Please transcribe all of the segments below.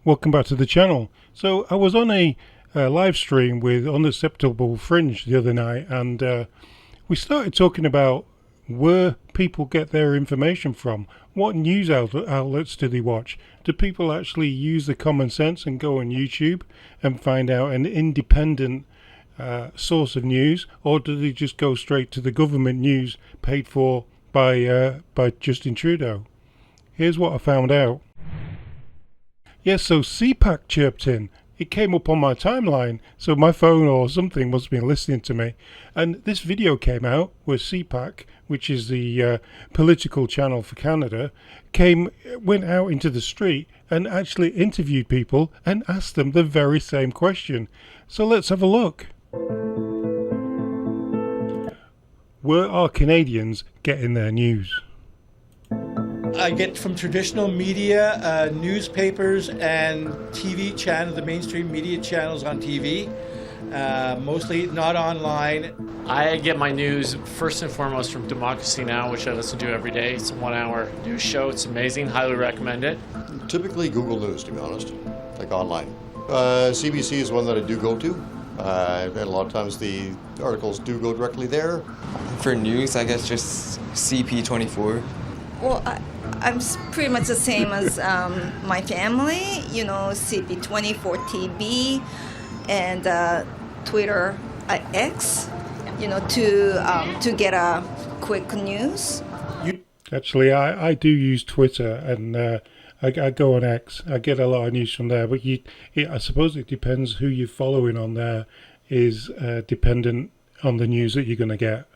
welcome back to the channel. So I was on a live stream with Unacceptable Fringe the other night, and we started talking about where people get their information from. What news outlets do they watch? Do people actually use the common sense and go on YouTube and find out an independent source of news, or do they just go straight to the government news paid for by Justin Trudeau? Here's what I found out. Yes, so CPAC chirped in. It came up on my timeline, so my phone or something must have been listening to me. And this video came out where CPAC, which is the political channel for Canada, went out into the street and actually interviewed people and asked them the very same question. So let's have a look. Where are Canadians getting their news? I get from traditional media, newspapers and TV channels, the mainstream media channels on TV, mostly not online. I get my news first and foremost from Democracy Now!, which I listen to every day. It's a 1-hour news show. It's amazing. Highly recommend it. Typically Google News, to be honest, like online. CBC is one that I do go to, and a lot of times the articles do go directly there. For news, I guess just CP24. Well, I'm pretty much the same as my family, you know, CP24TB and Twitter X, you know, to get a quick news. Actually, I do use Twitter, and I go on X. I get a lot of news from there, but I suppose it depends who you're following on there is dependent on the news that you're going to get.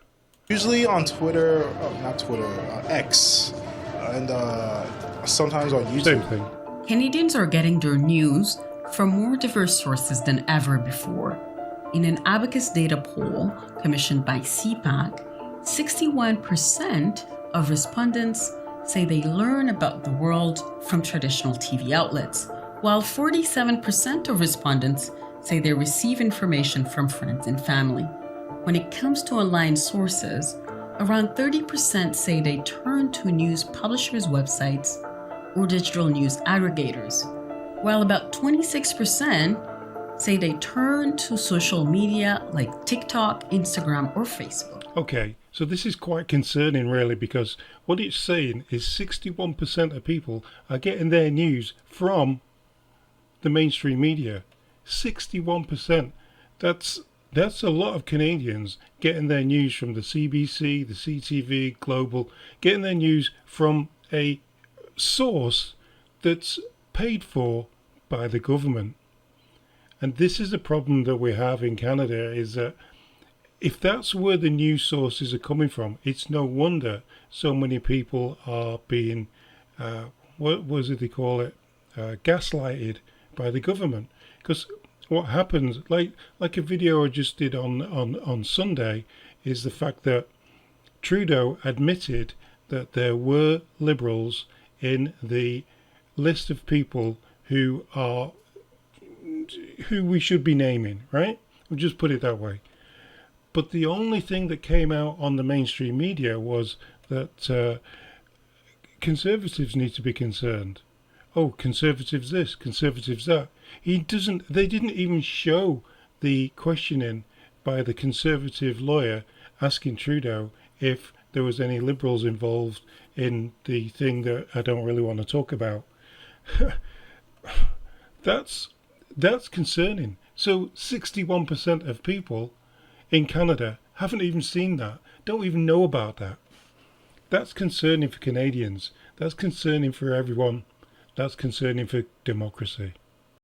Usually on Twitter, not Twitter, X, and sometimes on YouTube. Same thing. Canadians are getting their news from more diverse sources than ever before. In an Abacus data poll commissioned by CPAC, 61% of respondents say they learn about the world from traditional TV outlets, while 47% of respondents say they receive information from friends and family. When it comes to online sources, around 30% say they turn to news publishers' websites or digital news aggregators, while about 26% say they turn to social media like TikTok, Instagram, or Facebook. Okay, so this is quite concerning really, because what it's saying is 61% of people are getting their news from the mainstream media. 61%. That's a lot of Canadians getting their news from the CBC, the CTV, Global, getting their news from a source that's paid for by the government. And this is the problem that we have in Canada, is that if that's where the news sources are coming from, it's no wonder so many people are being, what was it they call it, gaslighted by the government. Because what happens, like a video I just did on Sunday, is the fact that Trudeau admitted that there were Liberals in the list of people who we should be naming, right? We'll just put it that way. But the only thing that came out on the mainstream media was that Conservatives need to be concerned. Oh, Conservatives this, Conservatives that. They didn't even show the questioning by the Conservative lawyer asking Trudeau if there was any Liberals involved in the thing that I don't really want to talk about. That's concerning. So 61% of people in Canada haven't even seen that, don't even know about that. That's concerning for Canadians. That's concerning for everyone. That's concerning for democracy.